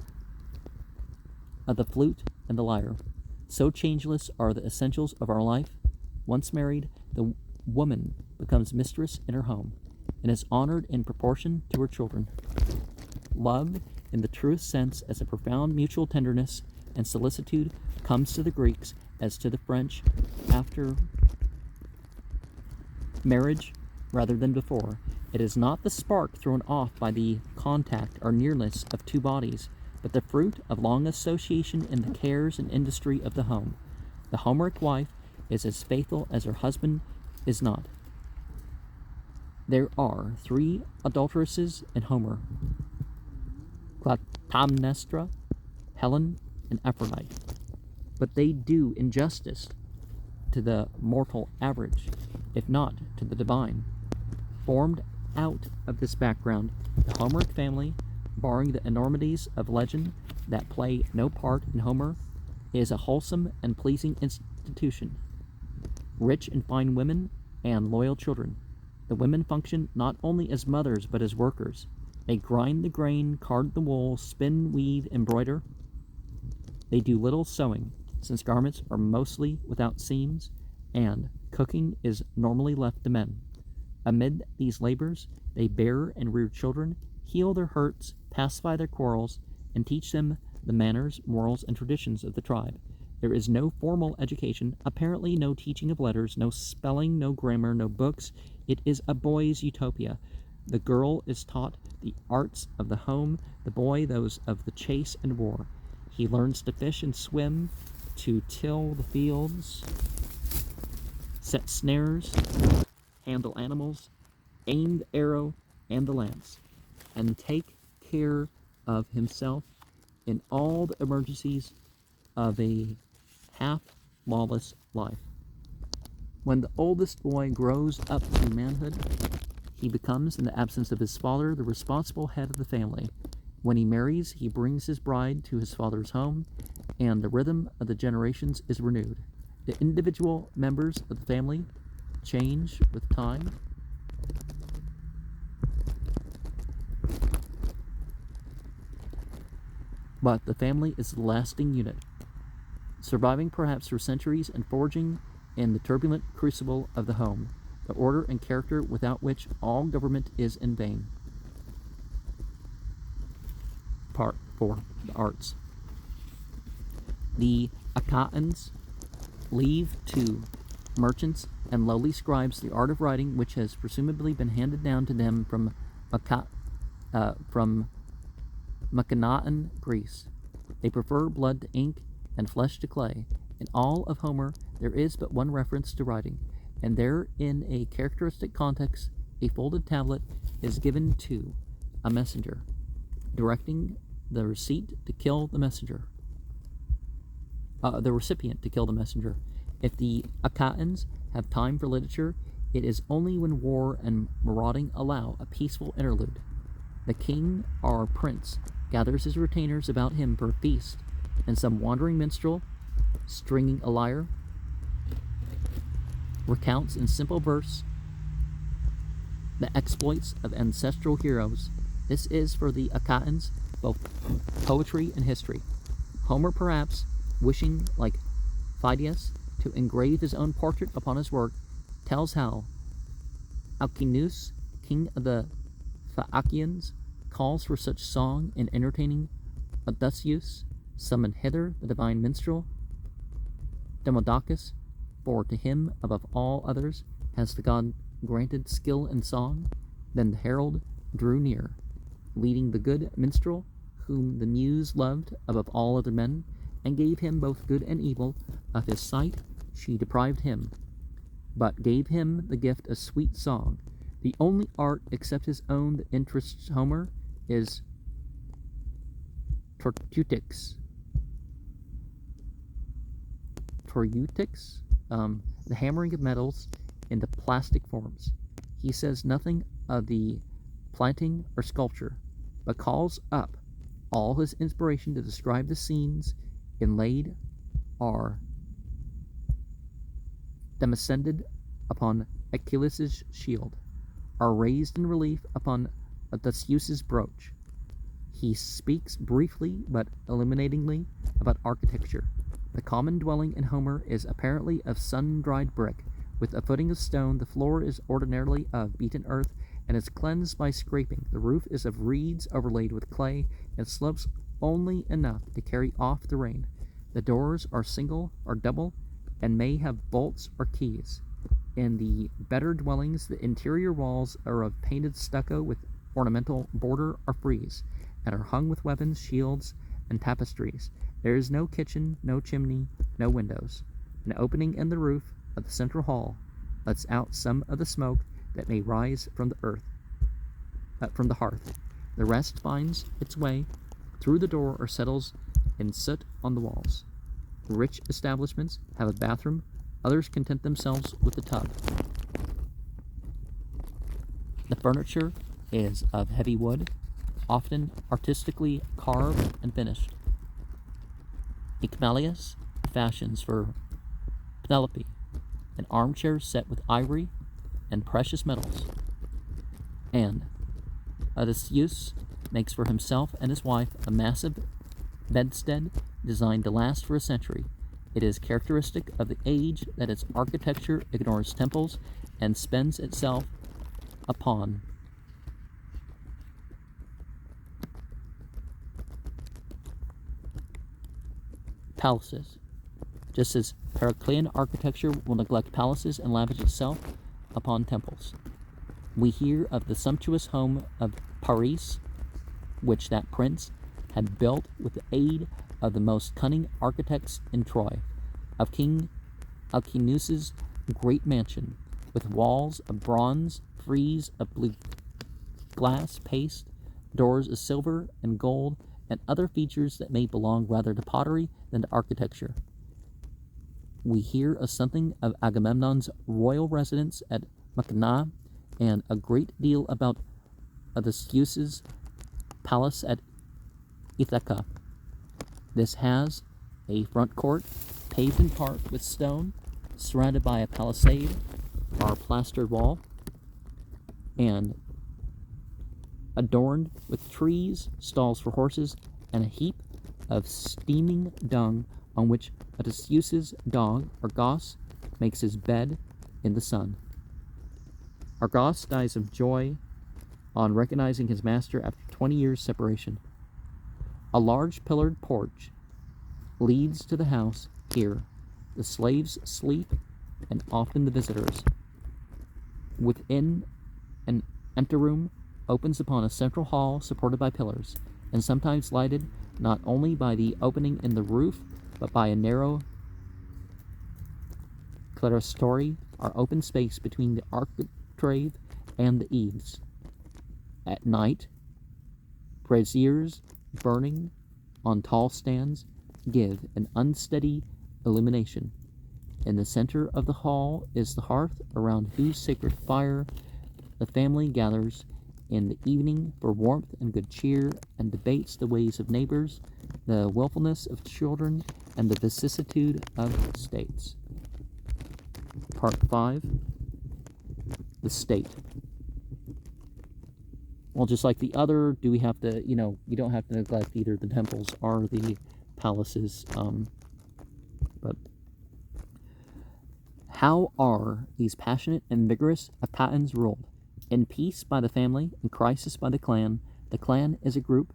of the flute and the lyre. So changeless are the essentials of our life. Once married, the woman becomes mistress in her home, and is honored in proportion to her children. Love, in the truest sense, as a profound mutual tenderness and solicitude, comes to the Greeks as to the French after marriage rather than before. It is not the spark thrown off by the contact or nearness of two bodies, but the fruit of long association in the cares and industry of the home. The Homeric wife is as faithful as her husband is not. There are 3 adulteresses in Homer: Clytemnestra, Helen, and Aphrodite. But they do injustice to the mortal average, if not to the divine. Formed out of this background, the Homeric family, barring the enormities of legend that play no part in Homer, is a wholesome and pleasing institution. Rich and fine women and loyal children, The women function not only as mothers but as workers. They grind the grain, card the wool, spin, weave, embroider. They do little sewing, since garments are mostly without seams, and cooking is normally left to men. Amid these labors, they bear and rear children, heal their hurts, pacify their quarrels, and teach them the manners, morals, and traditions of the tribe. There is no formal education, apparently no teaching of letters, no spelling, no grammar, no books. It is a boy's utopia. The girl is taught the arts of the home, the boy those of the chase and war. He learns to fish and swim, to till the fields, set snares, handle animals, aim the arrow and the lance, and take care of himself in all the emergencies of a half-lawless life. When the oldest boy grows up to manhood, he becomes, in the absence of his father, the responsible head of the family. When he marries, he brings his bride to his father's home, and the rhythm of the generations is renewed. The individual members of the family change with time, but the family is the lasting unit, surviving perhaps for centuries and forging in the turbulent crucible of the home, the order and character without which all government is in vain. Part 4. The Arts. The Akkadians leave to merchants and lowly scribes the art of writing, which has presumably been handed down to them from Macedonia, Greece. They prefer blood to ink and flesh to clay. In all of Homer, there is but one reference to writing, and there, in a characteristic context, a folded tablet is given to a messenger, directing the receipt to kill the messenger. The recipient to kill the messenger. If the Akkadians have time for literature, it is only when war and marauding allow a peaceful interlude. The king or prince gathers his retainers about him for a feast, and some wandering minstrel, stringing a lyre, recounts in simple verse the exploits of ancestral heroes. This is for the Akkadians both poetry and history. Homer, perhaps wishing, like Phidias, to engrave his own portrait upon his work, tells how Alcinous, king of the Phaeacians, calls for such song in entertaining Odysseus, summoned hither the divine minstrel Demodocus, for to him above all others has the god granted skill in song. Then the herald drew near, leading the good minstrel, whom the muse loved above all other men, and gave him both good and evil. Of his sight she deprived him, but gave him the gift of sweet song. The only art except his own that interests Homer is Tortutics, the hammering of metals into plastic forms. He says nothing of the planting or sculpture, but calls up all his inspiration to describe the scenes inlaid or demescended upon Achilles' shield, are raised in relief upon Odysseus' brooch. He speaks briefly but illuminatingly about architecture. The common dwelling in Homer is apparently of sun-dried brick, with a footing of stone. The floor is ordinarily of beaten earth, and is cleansed by scraping. The roof is of reeds overlaid with clay, and slopes only enough to carry off the rain. The doors are single or double, and may have bolts or keys. In the better dwellings, the interior walls are of painted stucco with ornamental border or frieze, and are hung with weapons, shields, and tapestries. There is no kitchen, no chimney, no windows. An opening in the roof of the central hall lets out some of the smoke that may rise from the hearth. The rest finds its way through the door or settles in soot on the walls. Rich establishments have a bathroom, others content themselves with the tub. The furniture is of heavy wood, often artistically carved and finished. Icmalius fashions for Penelope an armchair set with ivory, and precious metals. And Odysseus makes for himself and his wife a massive bedstead designed to last for a century. It is characteristic of the age that its architecture ignores temples and spends itself upon palaces, just as Heraclean architecture will neglect palaces and lavish itself upon temples. We hear of the sumptuous home of Paris, which that prince had built with the aid of the most cunning architects in Troy, of King Alcinous's great mansion, with walls of bronze, frieze of blue glass paste, doors of silver and gold, and other features that may belong rather to pottery than to architecture. We hear of something of Agamemnon's royal residence at Mycena, and a great deal about Odysseus's palace at Ithaca. This has a front court, paved in part with stone, surrounded by a palisade or plastered wall, and adorned with trees, stalls for horses, and a heap of steaming dung on which Odysseus's dog, Argos, makes his bed in the sun. Argos dies of joy on recognizing his master after 20 years' separation. A large pillared porch leads to the house here. The slaves sleep, and often the visitors. Within, an anteroom opens upon a central hall supported by pillars, and sometimes lighted not only by the opening in the roof, but by a narrow clerestory or open space between the architrave and the eaves. At night, braziers burning on tall stands give an unsteady illumination. In the center of the hall is the hearth, around whose sacred fire the family gathers in the evening for warmth and good cheer, and debates the ways of neighbors, the willfulness of children, and the vicissitude of states. Part 5. The state. Well, just like the other, do we have to, you don't have to neglect either the temples or the palaces, but how are these passionate and vigorous Apatans ruled? In peace by the family, in crisis by the clan. The clan is a group,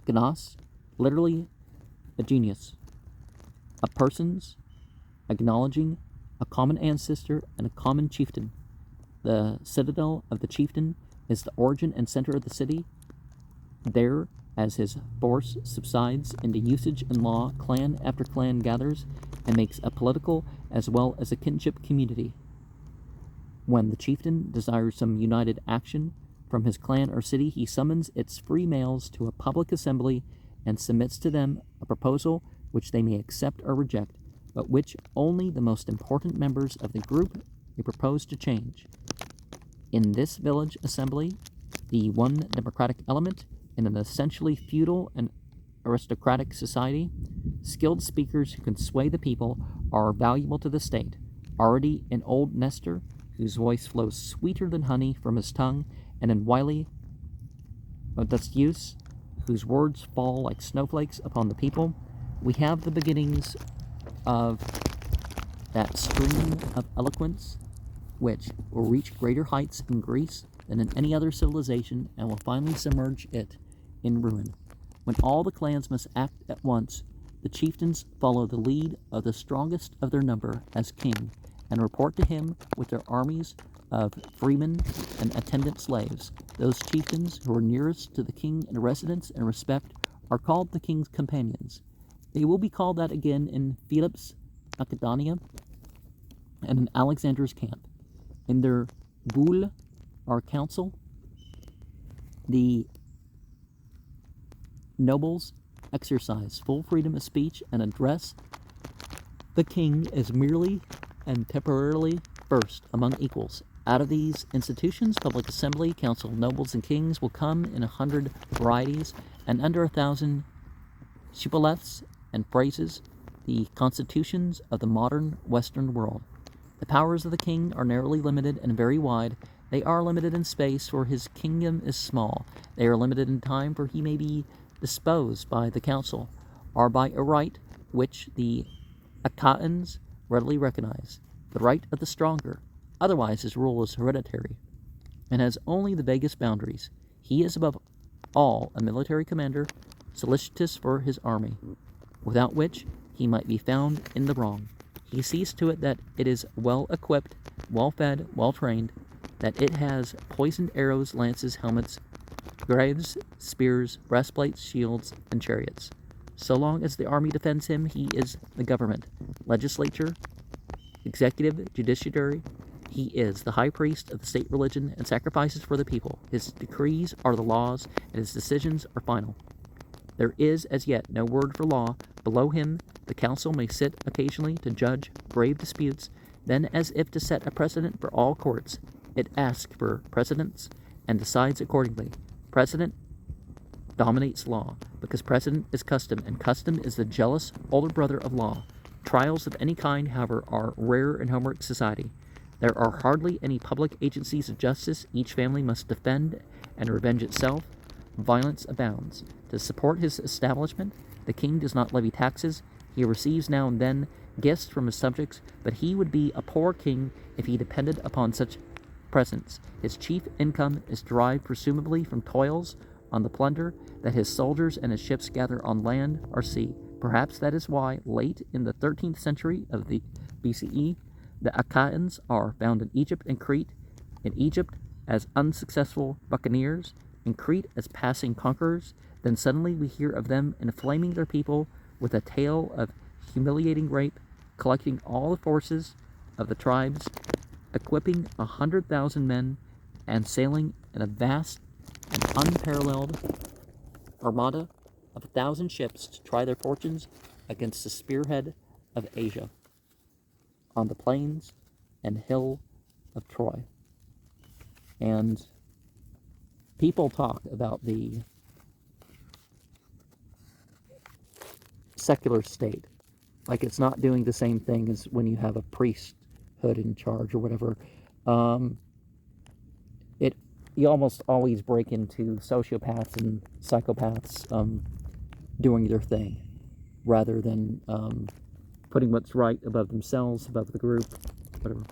gnos, literally a genius, of persons acknowledging a common ancestor and a common chieftain. The citadel of the chieftain is the origin and center of the city. There, as his force subsides into usage and law, clan after clan gathers and makes a political as well as a kinship community. When the chieftain desires some united action from his clan or city, he summons its free males to a public assembly and submits to them a proposal which they may accept or reject, but which only the most important members of the group may propose to change. In this village assembly, the one democratic element in an essentially feudal and aristocratic society, skilled speakers who can sway the people are valuable to the state. Already in old Nestor, whose voice flows sweeter than honey from his tongue, and in wily Odysseus, whose words fall like snowflakes upon the people, we have the beginnings of that stream of eloquence which will reach greater heights in Greece than in any other civilization, and will finally submerge it in ruin. When all the clans must act at once, the chieftains follow the lead of the strongest of their number as king, and report to him with their armies of freemen and attendant slaves. Those chieftains who are nearest to the king in residence and respect are called the king's companions. They will be called that again in Philip's Macedonia and in Alexander's camp. In their boule, or council, the nobles exercise full freedom of speech and address the king as merely and temporarily first among equals. Out of these institutions, public assembly, council of nobles and kings will come in 100 varieties and under 1,000 shibboleths and phrases, the constitutions of the modern Western world. The powers of the king are narrowly limited and very wide. They are limited in space, for his kingdom is small. They are limited in time, for he may be disposed by the council, or by a right which the Achaeans readily recognize, the right of the stronger. Otherwise his rule is hereditary, and has only the vaguest boundaries. He is above all a military commander, solicitous for his army, without which he might be found in the wrong. He sees to it that it is well equipped, well fed, well trained, that it has poisoned arrows, lances, helmets, greaves, spears, breastplates, shields, and chariots. So long as the army defends him, he is the government, legislature, executive, judiciary. He is the high priest of the state religion and sacrifices for the people. His decrees are the laws, and his decisions are final. There is as yet no word for law. Below him the council may sit occasionally to judge grave disputes. Then, as if to set a precedent for all courts, it asks for precedents and decides accordingly. Precedent dominates law, because precedent is custom, and custom is the jealous older brother of law. Trials of any kind, however, are rare in Homeric society. There are hardly any public agencies of justice. Each family must defend and revenge itself. Violence abounds. To support his establishment, the king does not levy taxes. He receives now and then gifts from his subjects, but he would be a poor king if he depended upon such presents. His chief income is derived presumably from toils on the plunder that his soldiers and his ships gather on land or sea. Perhaps that is why, late in the 13th century of the BCE, the Achaeans are found in Egypt and Crete, in Egypt as unsuccessful buccaneers, in Crete as passing conquerors. Then suddenly we hear of them inflaming their people with a tale of humiliating rape, collecting all the forces of the tribes, equipping 100,000 men, and sailing in a vast and unparalleled armada of 1,000 ships to try their fortunes against the spearhead of Asia on the plains and hill of Troy. And people talk about the secular state like it's not doing the same thing as when you have a priesthood in charge or whatever. You almost always break into sociopaths and psychopaths doing their thing, rather than putting what's right above themselves, above the group, whatever.